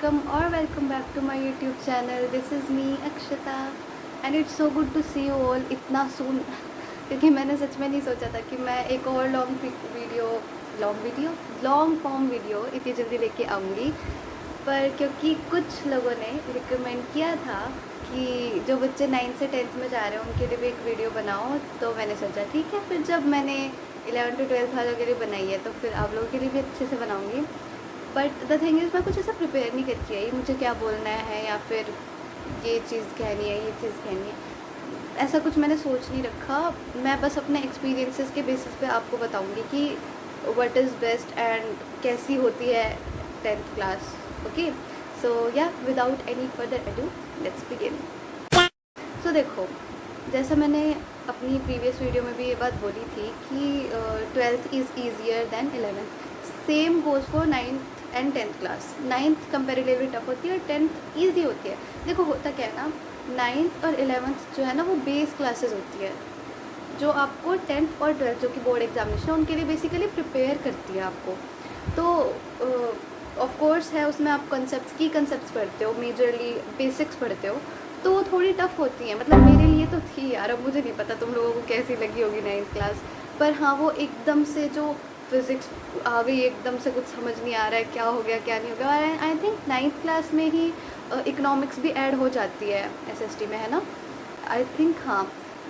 welcome back to my YouTube channel. This is me Akshita and it's so good to see you all इतना soon क्योंकि मैंने सच में नहीं सोचा था कि मैं एक और लॉन्ग फॉर्म वीडियो इतनी जल्दी लेके आऊँगी। पर क्योंकि कुछ लोगों ने रिकमेंड किया था कि जो बच्चे 9th से 10th में जा रहे हैं उनके लिए भी एक वीडियो बनाओ, तो मैंने सोचा ठीक है। फिर जब मैंने 11 to 12 वालों के लिए बनाई है तो फिर आप लोगों के लिए भी अच्छे से बनाऊँगी। बट द थिंग इज़ मैं कुछ ऐसा प्रिपेयर नहीं करती आई मुझे क्या बोलना है या फिर ये चीज़ कहनी है ये चीज़ कहनी है, ऐसा कुछ मैंने सोच नहीं रखा। मैं बस अपने एक्सपीरियंसेस के बेसिस पे आपको बताऊंगी कि व्हाट इज़ बेस्ट एंड कैसी होती है 10th क्लास। ओके, सो या without any further ado let's begin. So देखो, जैसा मैंने अपनी प्रीवियस वीडियो में भी ये बात बोली थी कि 12th is easier than 11th। Same goes for 9th and 10th class. 9th comparatively tough होती है और 10th ईजी होती है। देखो होता क्या है ना, 9th और 11th जो है ना वो बेस क्लासेस होती है जो आपको 10th और 12th जो कि बोर्ड एग्जामिनेशन है उनके लिए बेसिकली प्रिपेयर करती है आपको। तो ऑफ कोर्स है उसमें आप कंसेप्ट्स पढ़ते हो, मेजरली बेसिक्स पढ़ते हो, तो वो थोड़ी टफ होती है। मतलब मेरे लिए तो थी यार, अब मुझे नहीं पता तुम लोगों को कैसी लगी होगी 9th क्लास। पर हाँ, वो एकदम से जो फिज़िक्स आ गई, एकदम से कुछ समझ नहीं आ रहा है क्या हो गया क्या नहीं हो गया। और आई थिंक 9th क्लास में ही इकोनॉमिक्स भी ऐड हो जाती है एसएसटी में, है ना, आई थिंक। हाँ,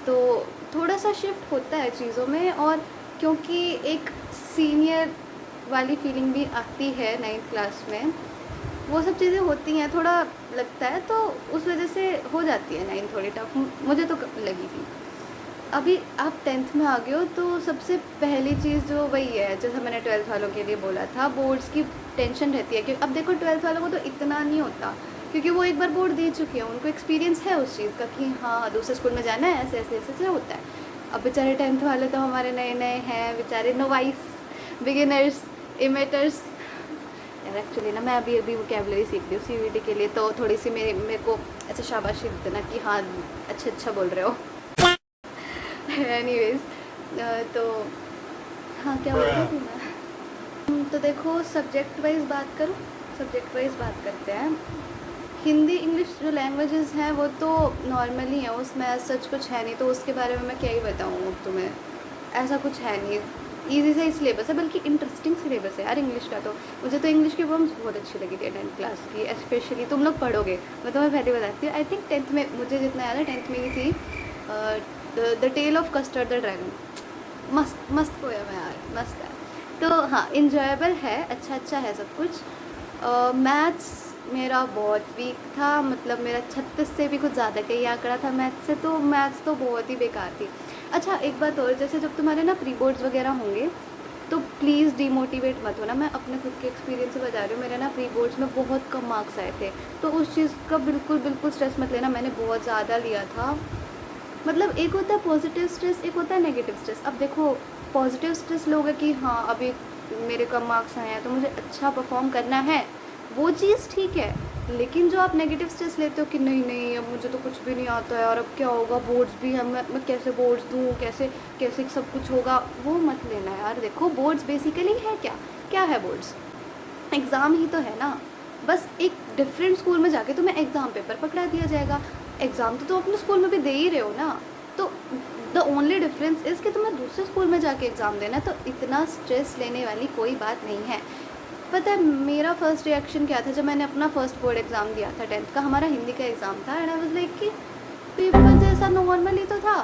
तो थोड़ा सा शिफ्ट होता है चीज़ों में, और क्योंकि एक सीनियर वाली फीलिंग भी आती है 9th क्लास में, वो सब चीज़ें होती हैं, थोड़ा लगता है, तो उस वजह से हो जाती है 9th थोड़ी टफ, मुझे तो लगी थी। अभी आप 10th में आ गए हो तो सबसे पहली चीज़ जो वही है, जैसा मैंने 12th वालों के लिए बोला था, बोर्ड्स की टेंशन रहती है। कि अब देखो 12th वालों को तो इतना नहीं होता क्योंकि वो एक बार बोर्ड दे चुके हैं, उनको एक्सपीरियंस है उस चीज़ का कि हाँ दूसरे स्कूल में जाना है, ऐसे ऐसे ऐसे ऐसे होता है। अब बेचारे 10th वाले तो हमारे नए नए हैं, बेचारे नोवाइस, बिगिनर्स, इमेटर्स। यार एक्चुअली ना मैं अभी वोकैबुलरी सीख रही हूँ सीयूईटी के लिए, तो थोड़ी सी मेरे को ऐसे शाबाशी देना कि हाँ अच्छा बोल रहे हो। एनीवेज, तो हाँ क्या बोल रही थी मैं। तो देखो सब्जेक्ट वाइज बात करते हैं। हिंदी इंग्लिश जो लैंग्वेजेस हैं वो तो नॉर्मली हैं, उसमें सच कुछ है नहीं, तो उसके बारे में मैं क्या ही बताऊँ तुम्हें। ऐसा कुछ है नहीं, ईजी सा ही सिलेबस है, बल्कि इंटरेस्टिंग सिलेबस है यार इंग्लिश का। तो मुझे तो इंग्लिश की पोम्स बहुत अच्छी लगी थी 10th क्लास की, स्पेशली तुम लोग पढ़ोगे, मैं तुम्हें पहले बताती हूँ। आई थिंक 10th में मुझे जितना याद है 10th में ही थी the tale of custard the dragon. मस्त पोएम है यार, मस्त है। तो हाँ, इंजॉयबल है, अच्छा है सब कुछ। मैथ्स मेरा बहुत वीक था, मतलब मेरा 36 से भी कुछ ज़्यादा का ही आंकड़ा था मैथ्स से, तो मैथ्स तो बहुत ही बेकार थी। अच्छा एक बात और, जैसे जब तुम्हारे ना प्री बोर्ड्स वगैरह होंगे तो प्लीज़ डीमोटिवेट मत होना। मैं अपने खुद के एक्सपीरियंस से बता रही हूँ, मेरे ना प्री बोर्ड्स में बहुत कम मार्क्स आए थे, तो उस चीज़ का बिल्कुल स्ट्रेस मत लेना, मैंने बहुत ज़्यादा लिया था। मतलब एक होता है पॉजिटिव स्ट्रेस, एक होता है नेगेटिव स्ट्रेस। अब देखो पॉजिटिव स्ट्रेस लोगे कि हाँ अभी मेरे कम मार्क्स आए हैं तो मुझे अच्छा परफॉर्म करना है, वो चीज़ ठीक है। लेकिन जो आप नेगेटिव स्ट्रेस लेते हो कि नहीं अब मुझे तो कुछ भी नहीं आता है और अब क्या होगा, बोर्ड्स भी हैं, मैं कैसे बोर्ड्स दूँ, कैसे कैसे सब कुछ होगा, वो मत लेना यार। देखो बोर्ड्स बेसिकली है क्या है बोर्ड्स, एग्ज़ाम ही तो है ना। बस एक डिफरेंट स्कूल में जाके तुम्हें एग्ज़ाम पेपर पकड़ा दिया जाएगा। एग्ज़ाम तो अपने स्कूल में भी दे ही रहे हो ना, तो द ओनली डिफरेंस इज़ कि तुम्हें दूसरे स्कूल में जाके एग्ज़ाम देना है, तो इतना स्ट्रेस लेने वाली कोई बात नहीं है। पता है मेरा फर्स्ट रिएक्शन क्या था जब मैंने अपना फर्स्ट बोर्ड एग्ज़ाम दिया था 10th का, हमारा हिंदी का एग्ज़ाम था, एंड आई वाज लाइक कि पेपर जैसा नॉर्मली तो था,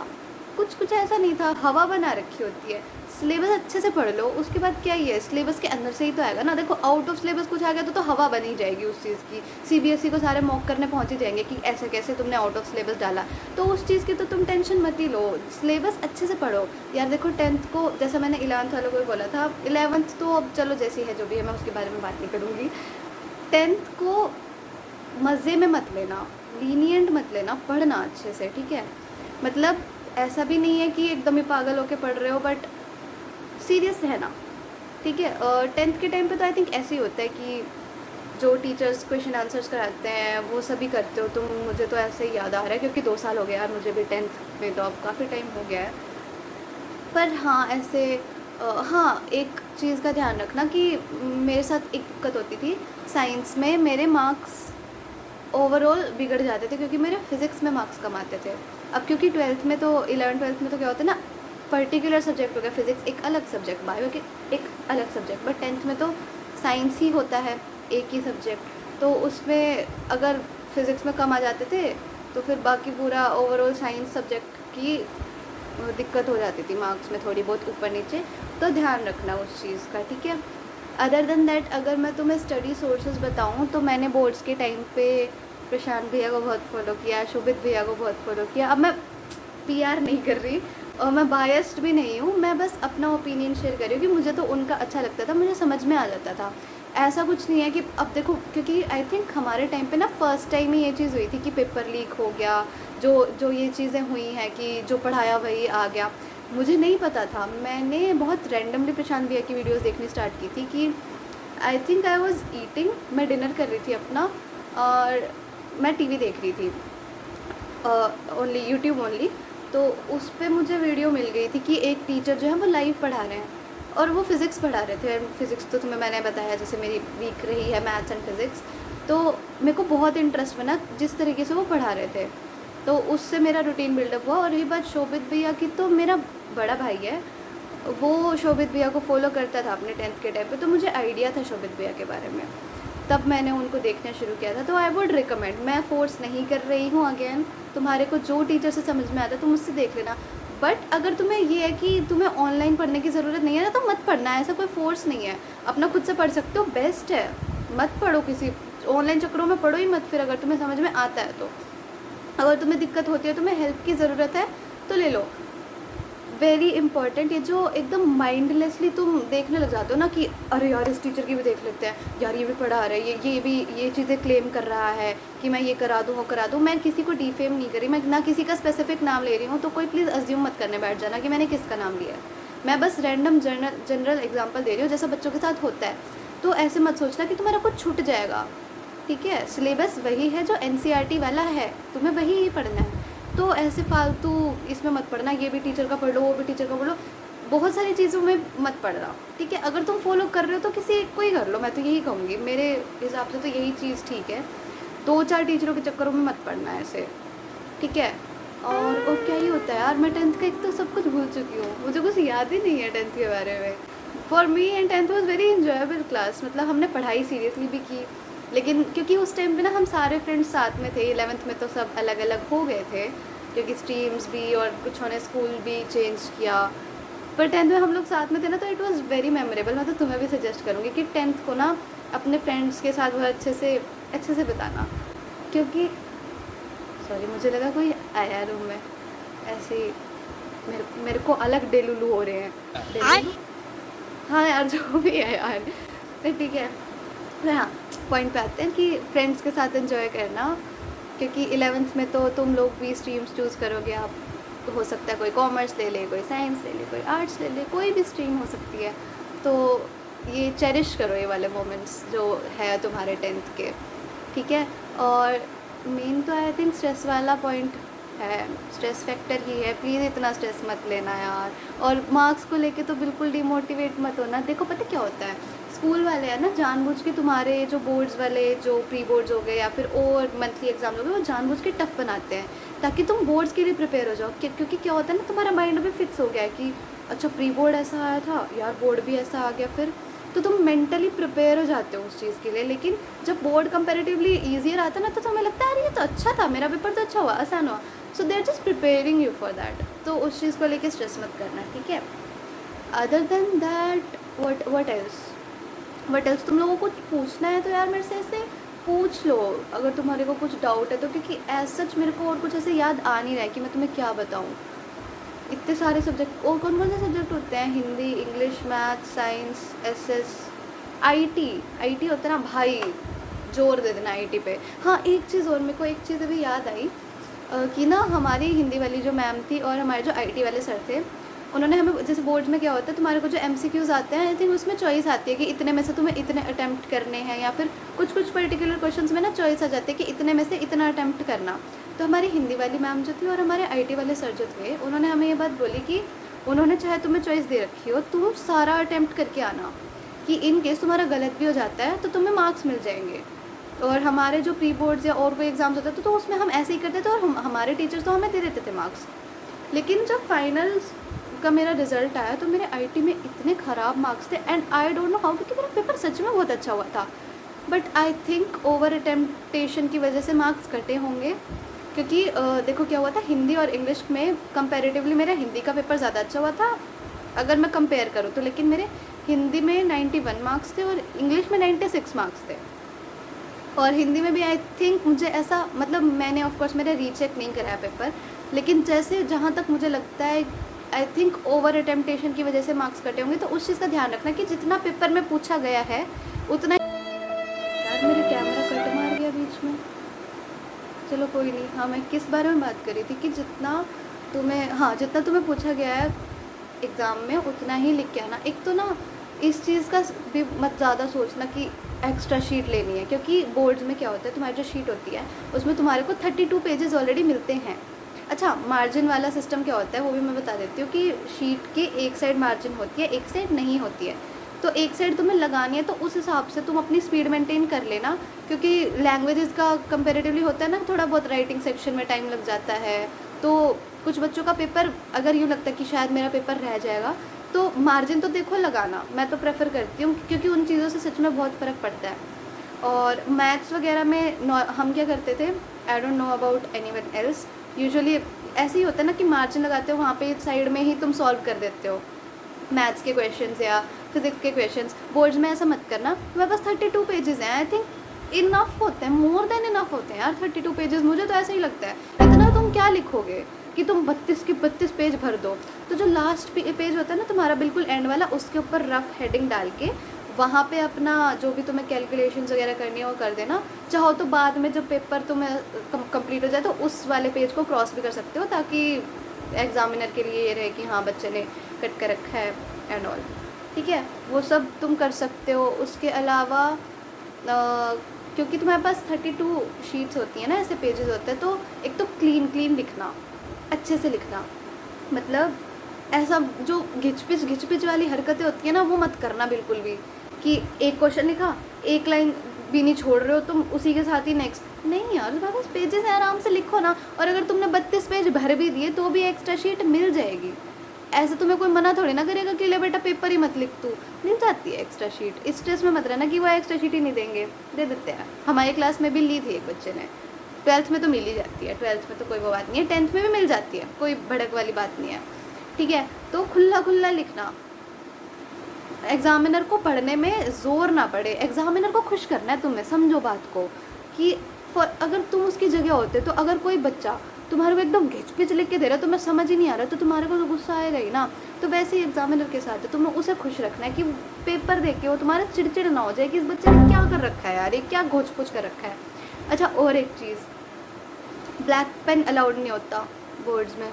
कुछ ऐसा नहीं था, हवा बना रखी होती है। सिलेबस अच्छे से पढ़ लो, उसके बाद क्या ही है, सिलेबस के अंदर से ही तो आएगा ना। देखो आउट ऑफ सिलेबस कुछ आ गया तो हवा बनी जाएगी उस चीज़ की, सीबीएसई को सारे मॉक करने पहुंच ही जाएंगे कि ऐसे कैसे तुमने आउट ऑफ सिलेबस डाला, तो उस चीज़ की तो तुम टेंशन मत ही लो, सिलेबस अच्छे से पढ़ो यार। देखो 10th को जैसा मैंने 11th वालों को भी बोला था, 11th तो अब चलो जैसी है जो भी है, मैं उसके बारे में बात नहीं करूँगी। 10th को मज़े में मत लेना, लीनियंट मत लेना, पढ़ना अच्छे से, ठीक है। मतलब ऐसा भी नहीं है कि एकदम ही पागल होके पढ़ रहे हो, बट सीरियस रहना, ठीक है। 10th के टाइम पे तो आई थिंक ऐसे ही होता है कि जो टीचर्स क्वेश्चन आंसर्स कराते हैं वो सभी करते हो तुम, मुझे तो ऐसे ही याद आ रहा है क्योंकि 2 साल हो गया यार मुझे भी 10th में, तो अब काफ़ी टाइम हो गया है। पर हाँ ऐसे हाँ, एक चीज़ का ध्यान रखना कि मेरे साथ एक दिक्कत होती थी साइंस में, मेरे मार्क्स ओवरऑल बिगड़ जाते थे क्योंकि मेरे फिज़िक्स में मार्क्स कम आते थे। अब क्योंकि 12th में तो 11th-12th में तो क्या होता है ना, पर्टिकुलर सब्जेक्ट हो गया, फिज़िक्स एक अलग सब्जेक्ट, बायो के एक अलग सब्जेक्ट, बट 10th में तो साइंस ही होता है, एक ही सब्जेक्ट। तो उसमें अगर फिज़िक्स में कम आ जाते थे तो फिर बाकी पूरा ओवरऑल साइंस सब्जेक्ट की दिक्कत हो जाती थी मार्क्स में, थोड़ी बहुत ऊपर नीचे। तो ध्यान रखना उस चीज़ का, ठीक है। अदर देन दैट अगर मैं तुम्हें स्टडी सोर्सेज बताऊँ तो मैंने बोर्ड्स के टाइम पे प्रशांत भैया को बहुत फॉलो किया, शोभित भैया को बहुत फॉलो किया। अब मैं पीआर नहीं कर रही और मैं बायस्ड भी नहीं हूँ, मैं बस अपना ओपिनियन शेयर कर रही हूँ कि मुझे तो उनका अच्छा लगता था, मुझे समझ में आ जाता था। ऐसा कुछ नहीं है कि अब देखो, क्योंकि आई थिंक हमारे टाइम पे ना फर्स्ट टाइम ही ये चीज़ हुई थी कि पेपर लीक हो गया, जो जो ये चीज़ें हुई हैं कि जो पढ़ाया वही आ गया। मुझे नहीं पता था, मैंने बहुत रैंडमली प्रशांत भैया की वीडियोस देखनी स्टार्ट की थी कि I think I was eating, मैं डिनर कर रही थी अपना और मैं टीवी देख रही थी, ओनली यूट्यूब ओनली। तो उस पर मुझे वीडियो मिल गई थी कि एक टीचर जो है वो लाइव पढ़ा रहे हैं और वो फ़िज़िक्स पढ़ा रहे थे। फ़िज़िक्स तो तुम्हें मैंने बताया जैसे मेरी वीक रही है मैथ्स एंड फिज़िक्स, तो मेरे को बहुत इंटरेस्ट बना जिस तरीके से वो पढ़ा रहे थे, तो उससे मेरा रूटीन बिल्डअप हुआ। और ये बात शोभित भैया की, तो मेरा बड़ा भाई है, वो शोभित भैया को फॉलो करता था अपने 10th के टाइम पे, तो मुझे आइडिया था शोभित भैया के बारे में, तब मैंने उनको देखना शुरू किया था। तो आई वुड रिकमेंड, मैं फ़ोर्स नहीं कर रही हूँ, अगेन तुम्हारे को जो टीचर से समझ में आता है तुम उससे देख लेना। बट अगर तुम्हें ये है कि तुम्हें ऑनलाइन पढ़ने की ज़रूरत नहीं है ना, तो मत पढ़ना, ऐसा कोई फ़ोर्स नहीं है, अपना खुद से पढ़ सकते हो, बेस्ट है। मत पढ़ो, किसी ऑनलाइन चक्करों में पढ़ो ही मत फिर, अगर तुम्हें समझ में आता है तो। अगर तुम्हें दिक्कत होती है, तुम्हें हेल्प की ज़रूरत है तो ले लो। वेरी इंपॉर्टेंट, ये जो एकदम माइंडलेसली तुम देखने लग जाते हो ना कि अरे यार इस टीचर की भी देख लेते हैं, यार ये भी पढ़ा रहा है, ये भी ये चीज़ें क्लेम कर रहा है कि मैं ये करा दूँ वो करा दूँ। मैं किसी को डिफेम नहीं करी, मैं ना किसी का स्पेसिफिक नाम ले रही हूँ, तो कोई प्लीज़ अज्यूम मत करने बैठ जाना कि मैंने किसका नाम लिया है। मैं बस रैंडम जनरल एग्जाम्पल दे रही हूँ, जैसा बच्चों के साथ होता है। तो ऐसे मत सोचना कि तुम्हारा कुछ छूट जाएगा, ठीक है। सिलेबस वही है जो NCERT वाला है, तुम्हें वही ही पढ़ना है। तो ऐसे फालतू इसमें मत पढ़ना, ये भी टीचर का पढ़ लो वो भी टीचर का पढ़ लो, बहुत सारी चीज़ों में मत पढ़ना, ठीक है। अगर तुम फॉलो कर रहे हो तो किसी एक को ही कर लो, मैं तो यही कहूँगी, मेरे हिसाब से तो यही चीज़ ठीक है। 2-4 टीचरों के चक्करों में मत पढ़ना है ऐसे, ठीक है। और क्या ही होता है यार, मैं 10th का एक तो सब कुछ भूल चुकी हूँ, मुझे कुछ याद ही नहीं है 10th के बारे में। For me and 10th was very enjoyable class, मतलब हमने पढ़ाई सीरियसली भी की, लेकिन क्योंकि उस टाइम पे ना हम सारे फ्रेंड्स साथ में थे। 11th में तो सब अलग अलग हो गए थे क्योंकि स्ट्रीम्स भी और कुछ होने, स्कूल भी चेंज किया, पर 10th में हम लोग साथ में थे ना, तो इट वाज़ वेरी मेमोरेबल। मैं तो तुम्हें भी सजेस्ट करूँगी कि 10th को ना अपने फ्रेंड्स के साथ बहुत अच्छे से बिताना। क्योंकि सॉरी, मुझे लगा कोई आया रूम में, ऐसे ही मेरे को अलग डेलुलू हो रहे हैं। डेलुलू, हाँ यार जो भी है यार, ठीक है। हाँ, पॉइंट पे आते हैं कि फ्रेंड्स के साथ एंजॉय करना, क्योंकि 11th में तो तुम लोग भी स्ट्रीम्स चूज़ करोगे। आप हो सकता है कोई कॉमर्स ले ले, कोई साइंस ले ले, कोई आर्ट्स ले ले, कोई भी स्ट्रीम हो सकती है। तो ये चेरिश करो ये वाले मोमेंट्स जो है तुम्हारे 10th के, ठीक है। और मेन तो आई थिंक स्ट्रेस वाला पॉइंट है, स्ट्रेस फैक्टर ही है, प्लीज़ इतना स्ट्रेस मत लेना यार। और मार्क्स को लेके तो बिल्कुल डिमोटिवेट मत होना। देखो पता क्या होता है, स्कूल वाले हैं ना जानबूझ के तुम्हारे जो बोर्ड्स वाले, जो प्री बोर्ड्स हो गए या फिर और मंथली एग्जाम हो गए, वो जानबूझ के टफ बनाते हैं ताकि तुम बोर्ड्स के लिए प्रिपेयर हो जाओ। क्योंकि क्या होता है ना, तुम्हारा माइंड भी फिक्स हो गया है कि अच्छा प्री बोर्ड ऐसा आया था यार, बोर्ड भी ऐसा आ गया, फिर तो तुम मेंटली प्रिपेयर हो जाते हो उस चीज़ के लिए। लेकिन जब बोर्ड कंपेरेटिवली ईजियर आता है ना, तो तुम्हें लगता है अरे ये तो अच्छा था, मेरा पेपर तो अच्छा हुआ, आसान हुआ। So they are just preparing you for that. तो उस चीज़ को लेके स्ट्रेस मत करना, ठीक है। Other than that what else तुम लोगों को कुछ पूछना है तो यार मेरे से ऐसे पूछ लो, अगर तुम्हारे को कुछ डाउट है तो, क्योंकि एज सच मेरे को और कुछ ऐसे याद आ नहीं रहा है कि मैं तुम्हें क्या बताऊँ। इतने सारे सब्जेक्ट, और कौन कौन से सब्जेक्ट होते हैं, Hindi, English, math, science, SS, IT होता है ना भाई, जोर दे देना IT पे। हाँ एक चीज़ और, मेरे को एक चीज़ अभी याद आई कि ना हमारी हिंदी वाली जो मैम थी और हमारे जो IT वाले सर थे, उन्होंने हमें, जैसे बोर्ड में क्या होता है तुम्हारे को जो MCQs आते हैं, आई थिंक उसमें चॉइस आती है कि इतने में से तुम्हें इतने अटैम्प्ट करने हैं, या फिर कुछ पर्टिकुलर क्वेश्चंस में ना चॉइस आ जाती है कि इतने में से इतना अटैम्प्ट करना। तो हमारी हिंदी वाली मैम जो थी और हमारे IT वाले सर जो थे, उन्होंने हमें ये बात बोली कि उन्होंने चाहे तुम्हें चॉइस दे रखी हो, तुम सारा अटेम्प्ट करके आना कि इन केस तुम्हारा गलत भी हो जाता है तो तुम्हें मार्क्स मिल जाएंगे। और हमारे जो प्री बोर्ड्स या और कोई एग्ज़ाम्स होते थे तो उसमें हम ऐसे ही करते थे और हमारे टीचर्स तो हमें दे देते थे मार्क्स। लेकिन जब फाइनल्स का मेरा रिज़ल्ट आया तो मेरे आईटी में इतने ख़राब मार्क्स थे and I don't know how, क्योंकि मेरा पेपर सच में बहुत अच्छा हुआ था, बट आई थिंक ओवर अटेम्प्टेशन की वजह से मार्क्स कटे होंगे। क्योंकि देखो क्या हुआ था, हिंदी और इंग्लिश में कंपैरेटिवली मेरा हिंदी का पेपर ज़्यादा अच्छा हुआ था अगर मैं कंपेयर करूँ तो, लेकिन मेरे हिंदी में 91 मार्क्स थे और इंग्लिश में 96 मार्क्स थे। और हिंदी में भी आई थिंक मुझे ऐसा, मतलब मैंने ऑफ कोर्स मेरा रीचेक नहीं कराया पेपर, लेकिन जैसे जहाँ तक मुझे लगता है आई थिंक ओवर अटेम्प्टेशन की वजह से मार्क्स कटे होंगे। तो उस चीज़ का ध्यान रखना कि जितना पेपर में पूछा गया है उतना। यार मेरे कैमरा कट मार गया बीच में, चलो कोई नहीं। हाँ, मैं किस बारे में बात कर रही थी कि जितना तुम्हें पूछा गया है एग्ज़ाम में उतना ही लिख के आना। एक तो ना इस चीज़ का भी मत ज़्यादा सोचना कि एक्स्ट्रा शीट लेनी है, क्योंकि बोर्ड्स में क्या होता है, तुम्हारी जो शीट होती है उसमें तुम्हारे को 32 पेजेस ऑलरेडी मिलते हैं। अच्छा, मार्जिन वाला सिस्टम क्या होता है वो भी मैं बता देती हूँ कि शीट के एक साइड मार्जिन होती है, एक साइड नहीं होती है। तो एक साइड तुम्हें लगानी है तो उस हिसाब से तुम अपनी स्पीड मेंटेन कर लेना, क्योंकि लैंग्वेजेस का कंपेरेटिवली होता है ना, थोड़ा बहुत राइटिंग सेक्शन में टाइम लग जाता है। तो कुछ बच्चों का पेपर अगर यूँ लगता है कि शायद मेरा पेपर रह जाएगा तो मार्जिन तो देखो लगाना, मैं तो प्रेफर करती हूँ, क्योंकि उन चीज़ों से सच में बहुत फ़र्क पड़ता है। और मैथ्स वगैरह में हम क्या करते थे, I don't know about anyone else, usually ऐसे ही होता है ना कि मार्जिन लगाते हो वहाँ पे साइड में ही तुम सॉल्व कर देते हो मैथ्स के क्वेश्चंस या फिजिक्स के क्वेश्चंस। बोर्ड्स में ऐसा मत करना। मेरे पास 32 पेजेस हैं, आई थिंक इनफ होते हैं, मोर देन इनफ होते हैं यार 32 पेजेस, मुझे तो ऐसा ही लगता है। इतना तुम क्या लिखोगे कि तुम 32 के 32 पेज भर दो। तो जो लास्ट पेज होता है ना तुम्हारा बिल्कुल एंड वाला, उसके ऊपर रफ हेडिंग डाल के वहाँ पे अपना जो भी तुम्हें कैलकुलेशंस वगैरह करनी है वो कर देना। चाहो तो बाद में जब पेपर तुम्हें कंप्लीट हो जाए तो उस वाले पेज को क्रॉस भी कर सकते हो, ताकि एग्जामिनर के लिए ये रहे कि हाँ बच्चे ने कट कर रखा है एंड ऑल। ठीक है, वो सब तुम कर सकते हो। उसके अलावा क्योंकि तुम्हारे पास 32 शीट्स होती हैं ना, ऐसे पेजेस होते हैं, तो एक तो क्लीन लिखना, अच्छे से लिखना। मतलब ऐसा जो घिच पिच वाली हरकतें होती हैं ना वो मत करना बिल्कुल भी, कि एक क्वेश्चन लिखा, एक लाइन भी नहीं छोड़ रहे हो तुम, उसी के साथ ही नेक्स्ट। नहीं यार, तुम्हारे पास पेजेस है, आराम से लिखो ना। और अगर तुमने 32 पेज भर भी दिए तो भी एक्स्ट्रा शीट मिल जाएगी। ऐसे तुम्हें कोई मना थोड़ी ना करेगा कि ले बेटा पेपर ही मत लिख, तू मिल जाती है एक्स्ट्रा शीट। इस स्ट्रेस में मत रहना कि वो एक्स्ट्रा शीट ही नहीं देंगे, दे देते हैं। हमारी क्लास में भी ली थी एक बच्चे ने, 12th में तो मिल ही जाती है, 12th में तो कोई वो बात नहीं है, 10th में भी मिल जाती है, कोई भड़क वाली बात नहीं है। ठीक है, तो खुला लिखना। एग्जामिनर को पढ़ने में ज़ोर ना पड़े, एग्जामिनर को खुश करना है तुम्हें। समझो बात को कि अगर तुम उसकी जगह होते तो अगर कोई बच्चा तुम्हारे को एकदम घिच पिच लिख के दे रहा है, तुम्हें समझ ही नहीं आ रहा, तो तुम्हारे को तो गुस्सा आएगा ही ना। तो वैसे ही एग्जामिनर के साथ है, तुम्हें उसे खुश रखना है कि पेपर देख के वो तुम्हारा चिड़चिड़ ना हो जाए कि इस बच्चे ने क्या कर रखा है यार, ये क्या घोच पुछ कर रखा है। अच्छा, और एक चीज़, ब्लैक पेन अलाउड नहीं होता बोर्ड्स में।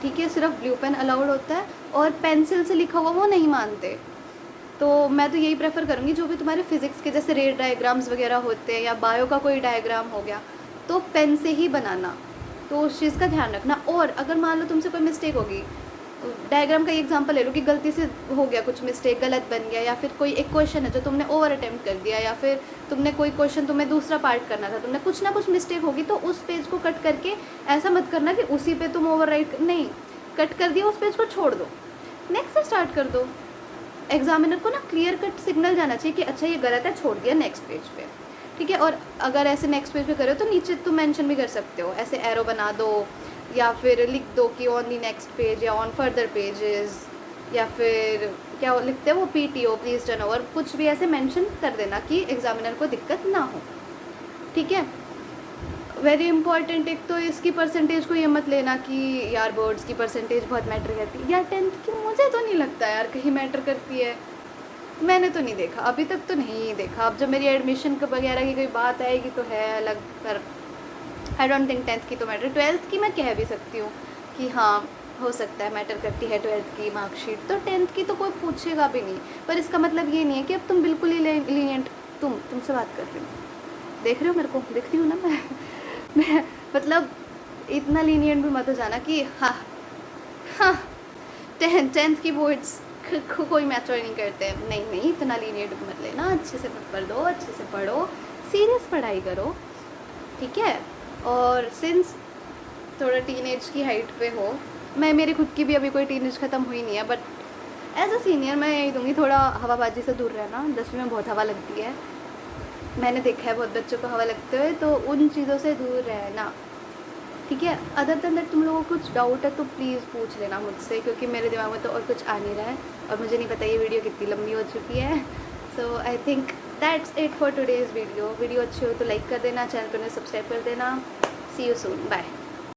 ठीक है, सिर्फ ब्लू पेन अलाउड होता है, और पेंसिल से लिखा हुआ वो नहीं मानते। तो मैं तो यही प्रेफर करूँगी, जो भी तुम्हारे फिजिक्स के जैसे रेट डायग्राम्स वगैरह होते हैं या बायो का कोई डायग्राम हो गया तो पेन से ही बनाना, तो उस चीज़ का ध्यान रखना। और अगर मान लो तुमसे कोई मिस्टेक होगी, डायग्राम का ही एग्जांपल ले लो कि गलती से हो गया कुछ मिस्टेक, गलत बन गया, या फिर कोई एक क्वेश्चन है जो तुमने ओवर अटेम्प्ट कर दिया, या फिर तुमने कोई क्वेश्चन तुम्हें दूसरा पार्ट करना था, तुमने कुछ ना कुछ मिस्टेक होगी, तो उस पेज को कट करके ऐसा मत करना कि उसी पे तुम ओवर राइट, नहीं, कट कर दिया उस पेज को छोड़ दो, नेक्स्ट से स्टार्ट कर दो। एग्जामिनर को ना क्लियर कट सिग्नल जाना चाहिए कि अच्छा ये गलत है, छोड़ दिया, नेक्स्ट पेज पे। ठीक है, और अगर ऐसे नेक्स्ट पेज पे करो तो नीचे तुम मेंशन भी कर सकते हो, ऐसे एरो बना दो या फिर लिख दो कि ऑन दी नेक्स्ट पेज या ऑन फर्दर पेजेस, या फिर क्या लिखते हैं वो PTO प्लीज़ टर्न ओवर, कुछ भी ऐसे मेंशन कर देना कि एग्जामिनर को दिक्कत ना हो। ठीक है, वेरी इंपॉर्टेंट, एक तो इसकी परसेंटेज को ये मत लेना कि यार बोर्ड्स की परसेंटेज बहुत मैटर करती है, यार 10th की मुझे तो नहीं लगता यार कहीं मैटर करती है, मैंने तो नहीं देखा, अभी तक तो नहीं देखा। अब जब मेरी एडमिशन वगैरह की कोई बात आएगी तो है अलग, पर आई डोंट थिंक 10th की तो मैटर। 12th की मैं कह भी सकती हूँ कि हाँ हो सकता है मैटर करती है 12th की मार्कशीट, तो 10th की तो कोई पूछेगा भी नहीं। पर इसका मतलब ये नहीं है कि अब तुम बिल्कुल ही लीनियंट, तुमसे बात कर रही हूँ, देख रहे हो मेरे को, दिख रही हूँ ना मैं मतलब इतना लीनियंट भी मत हो जाना कि हाँ टेंथ की बोर्ड्स कोई मैच्योर नहीं करते, नहीं नहीं इतना लीनियंट मत लेना, अच्छे से पेपर दो, अच्छे से पढ़ो, सीरियस पढ़ाई करो, ठीक है। और सिंस थोड़ा टीनेज की हाइट पे हो, मैं मेरी खुद की भी अभी कोई टीनेज ख़त्म हुई नहीं है, बट एज अ सीनियर मैं यही दूँगी, थोड़ा हवाबाजी से दूर रहना। 10वीं में बहुत हवा लगती है, मैंने देखा है बहुत बच्चों को हवा लगते हुए, तो उन चीज़ों से दूर रहना, ठीक है। अदर देन दैट तुम लोगों को कुछ डाउट है तो प्लीज़ पूछ लेना मुझसे, क्योंकि मेरे दिमाग में तो और कुछ आ नहीं रहा है, और मुझे नहीं पता ये वीडियो कितनी लंबी हो चुकी है। So I think that's it for today's video. Video अच्छी हो तो लाइक कर देना, चैनल को सब्सक्राइब कर देना। सी यू सून, बाय।